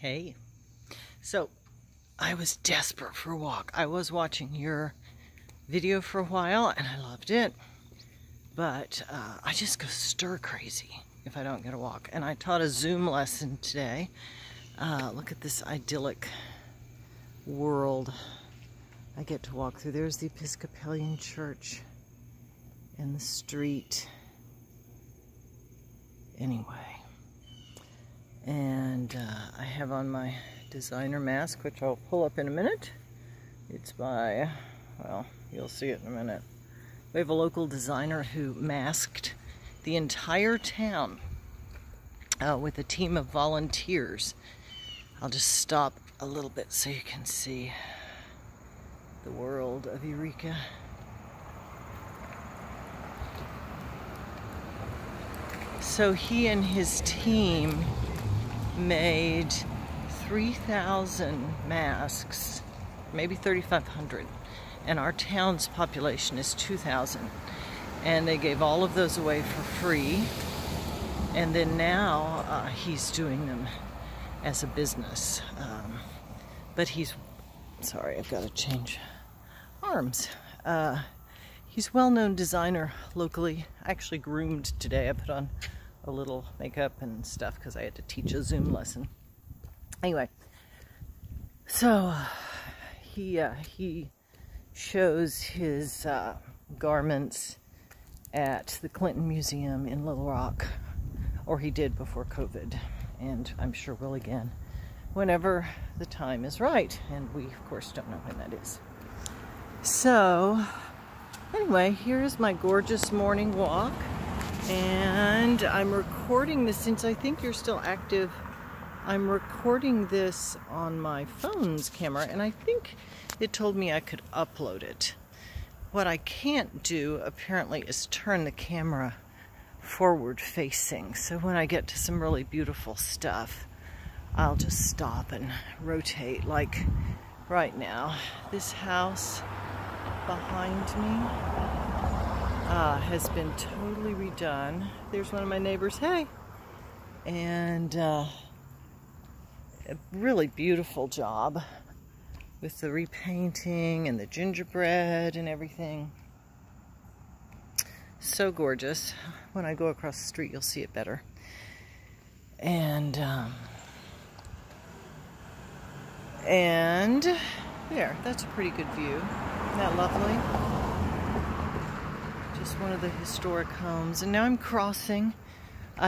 Hey, so I was desperate for a walk. I was watching your video for a while and I loved it, but I just go stir crazy if I don't get a walk. And I taught a Zoom lesson today. Look at this idyllic world I get to walk through. There's the Episcopalian church and the street. Anyway, and I have on my designer mask, which I'll pull up in a minute. It's by, well, you'll see it in a minute. We have a local designer who masked the entire town with a team of volunteers. I'll just stop a little bit so you can see the world of Eureka. So he and his team made 3,000 masks, maybe 3,500, and our town's population is 2,000. And they gave all of those away for free. And then now he's doing them as a business. But he's, sorry, I've got to change arms. He's a well-known designer locally. I actually groomed today. I put on a little makeup and stuff because I had to teach a Zoom lesson. Anyway, so he shows his garments at the Clinton Museum in Little Rock, or he did before COVID, and I'm sure will again whenever the time is right, and we of course don't know when that is. So anyway, here's my gorgeous morning walk, and I'm recording this since I think you're still active. I'm recording this on my phone's camera, and I think it told me I could upload it. What I can't do, apparently, is turn the camera forward facing. So when I get to some really beautiful stuff, I'll just stop and rotate. Like right now, this house behind me has been totally redone. There's one of my neighbors, hey! And a really beautiful job with the repainting and the gingerbread and everything. So gorgeous. When I go across the street, you'll see it better. And there, that's a pretty good view. Isn't that lovely? Just one of the historic homes. And now I'm crossing.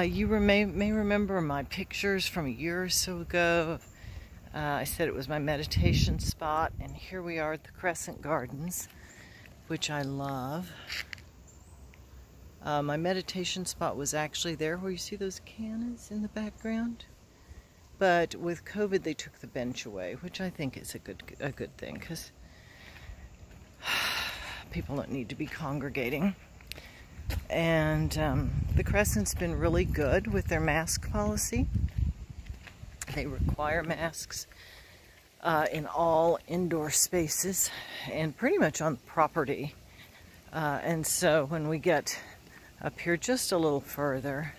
You may remember my pictures from a year or so ago. I said it was my meditation spot, and here we are at the Crescent Gardens, which I love. My meditation spot was actually there where you see those cannas in the background. But with COVID, they took the bench away, which I think is a good thing, because people don't need to be congregating. And the Crescent's been really good with their mask policy. They require masks in all indoor spaces and pretty much on the property. And so when we get up here just a little further,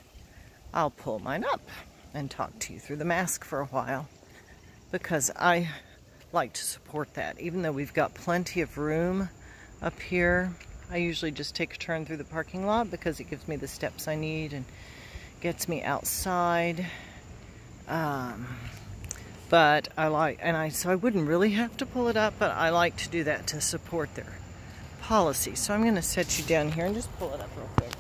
I'll pull mine up and talk to you through the mask for a while, because I like to support that. Even though we've got plenty of room up here, I usually just take a turn through the parking lot because it gives me the steps I need and gets me outside. But I like, so I wouldn't really have to pull it up, but I like to do that to support their policy. So I'm going to set you down here and just pull it up real quick.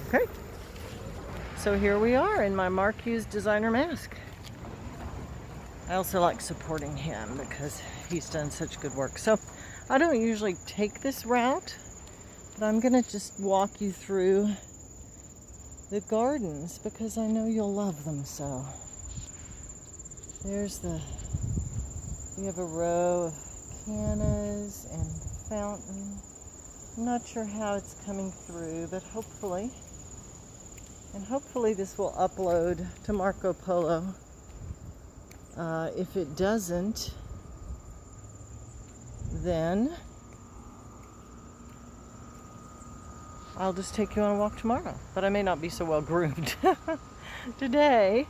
Okay. So here we are in my Mark Hughes designer mask. I also like supporting him because he's done such good work. So I don't usually take this route, but I'm gonna just walk you through the gardens because I know you'll love them so. We have a row of cannas and fountain. I'm not sure how it's coming through, but hopefully this will upload to Marco Polo. If it doesn't, then I'll just take you on a walk tomorrow. But I may not be so well groomed. Today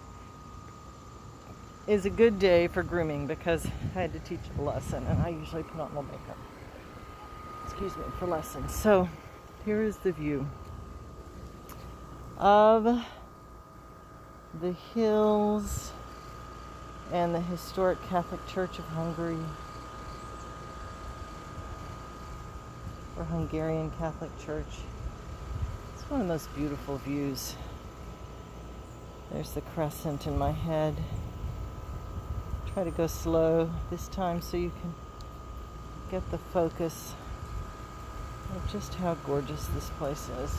is a good day for grooming because I had to teach a lesson and I usually put on my makeup. Excuse me, for lessons. So here is the view of the hills and the historic Catholic Church of Hungary, or Hungarian Catholic Church. It's one of the most beautiful views. There's the crescent in my head. Try to go slow this time so you can get the focus of just how gorgeous this place is.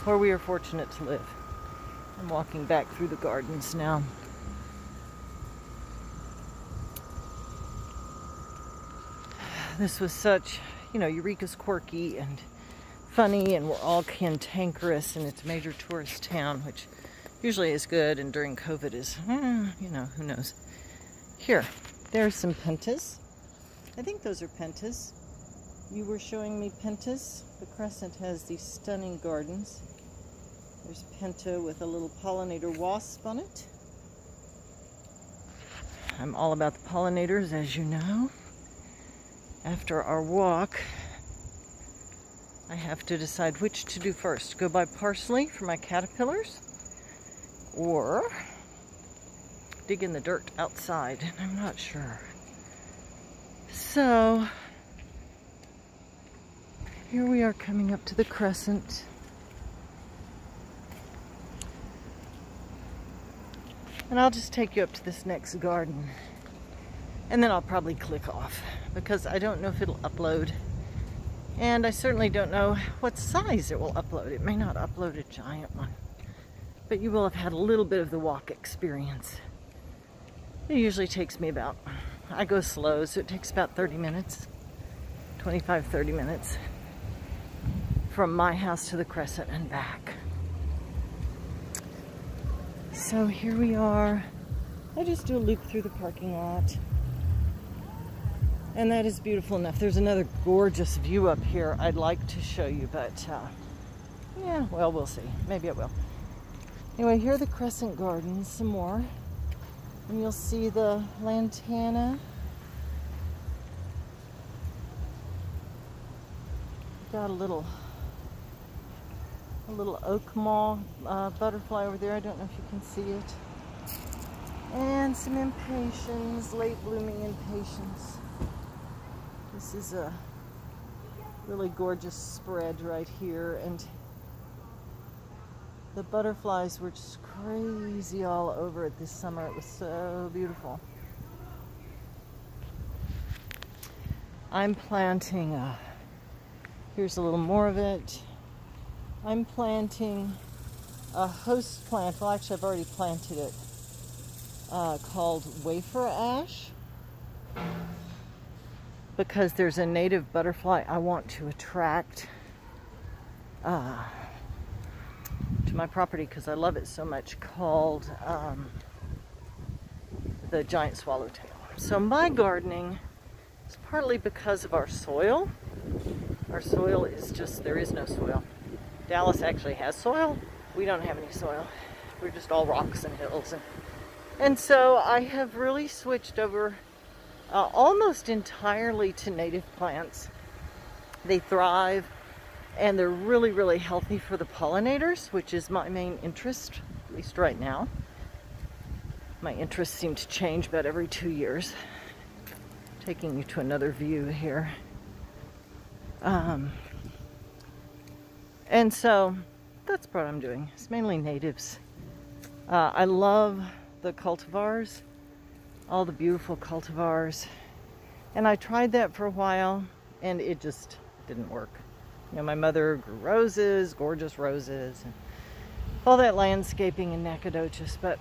Where we are fortunate to live. I'm walking back through the gardens now. This was such, you know, Eureka's quirky and funny, and we're all cantankerous, and it's a major tourist town, which usually is good, and during COVID is, you know, who knows. Here, there's some pentas. I think those are pentas. You were showing me pentas. The crescent has these stunning gardens. There's penta with a little pollinator wasp on it. I'm all about the pollinators, as you know. After our walk, I have to decide which to do first. Go buy parsley for my caterpillars, or dig in the dirt outside, and I'm not sure. So, here we are coming up to the crescent. And I'll just take you up to this next garden. And then I'll probably click off because I don't know if it'll upload. And I certainly don't know what size it will upload. It may not upload a giant one. But you will have had a little bit of the walk experience. It usually takes me about, I go slow, so it takes about 30 minutes. 25, 30 minutes. From my house to the crescent and back. So here we are. I just do a loop through the parking lot. And that is beautiful enough. There's another gorgeous view up here I'd like to show you, but yeah, well, we'll see. Maybe I will. Anyway, here are the crescent gardens some more. And you'll see the lantana. Got a little oak moth butterfly over there. I don't know if you can see it. And some impatiens, late blooming impatiens. This is a really gorgeous spread right here, and the butterflies were just crazy all over it this summer. It was so beautiful. I'm planting here's a little more of it. I'm planting a host plant. Well, actually, I've already planted it. Called wafer ash. Because there's a native butterfly I want to attract to my property because I love it so much, called the giant swallowtail. So my gardening is partly because of our soil. Our soil is just, there is no soil. Dallas actually has soil. We don't have any soil. We're just all rocks and hills. And so I have really switched over almost entirely to native plants. They thrive and they're really, really healthy for the pollinators, which is my main interest, at least right now. My interests seem to change about every 2 years. Taking you to another view here. And so that's what I'm doing. It's mainly natives. I love the cultivars, all the beautiful cultivars, and I tried that for a while and it just didn't work. You know, my mother grew roses, gorgeous roses, and all that landscaping in Nacogdoches, but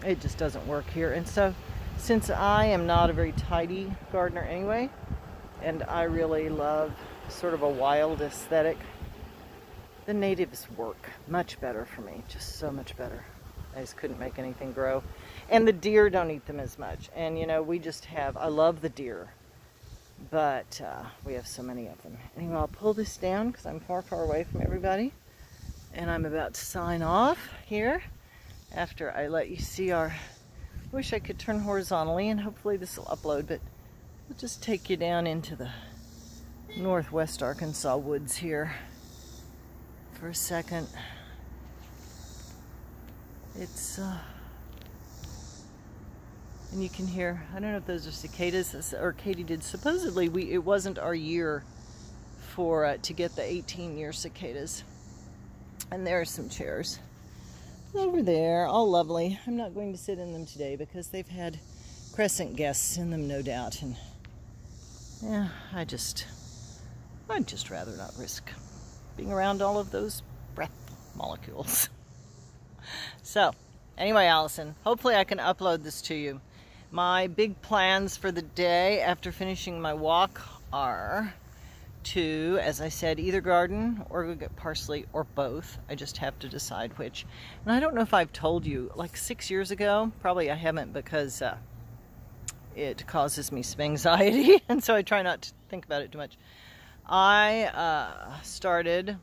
it just doesn't work here. And so since I am not a very tidy gardener anyway, and I really love sort of a wild aesthetic, the natives work much better for me, just so much better. I just couldn't make anything grow. And the deer don't eat them as much. And you know, we just have, I love the deer. but we have so many of them. Anyway, I'll pull this down because I'm far, far away from everybody. And I'm about to sign off here after I let you see our... I wish I could turn horizontally, and hopefully this will upload, but we'll just take you down into the northwest Arkansas woods here for a second. It's and you can hear, I don't know if those are cicadas or katydids. Supposedly it wasn't our year for to get the 18-year cicadas. And there are some chairs over there, all lovely. I'm not going to sit in them today because they've had crescent guests in them, no doubt. And yeah, I'd just rather not risk being around all of those breath molecules. So, anyway, Allison, hopefully I can upload this to you. My big plans for the day after finishing my walk are to, as I said, either garden or go get parsley or both. I just have to decide which. And I don't know if I've told you, like 6 years ago, probably I haven't because it causes me some anxiety, and so I try not to think about it too much. I started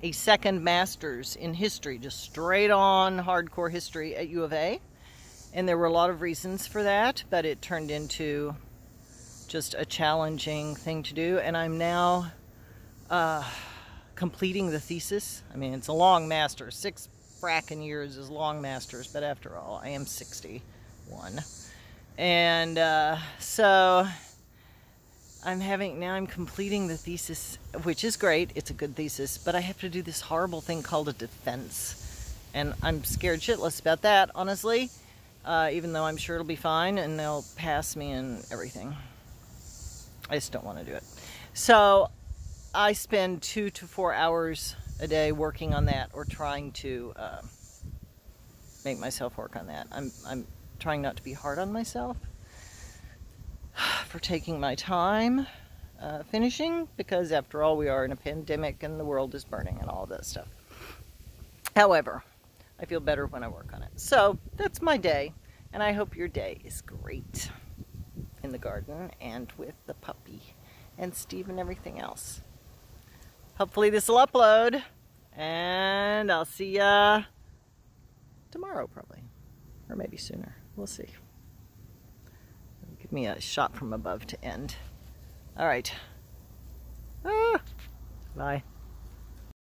a second master's in history, just straight on hardcore history at U of A. And there were a lot of reasons for that, but it turned into just a challenging thing to do. And I'm now completing the thesis. I mean, it's a long master's. 6 frackin' years is long master's, but after all, I am 61. And so I'm completing the thesis, which is great. It's a good thesis, but I have to do this horrible thing called a defense. And I'm scared shitless about that, honestly, even though I'm sure it'll be fine and they'll pass me and everything. I just don't want to do it. So I spend 2 to 4 hours a day working on that, or trying to make myself work on that. I'm trying not to be hard on myself for taking my time finishing, because after all, we are in a pandemic and the world is burning and all of that stuff. However, I feel better when I work on it. So that's my day, and I hope your day is great in the garden and with the puppy and Steve and everything else. Hopefully this will upload, and I'll see ya tomorrow probably, or maybe sooner. We'll see. Give me a shot from above to end. All right. Bye.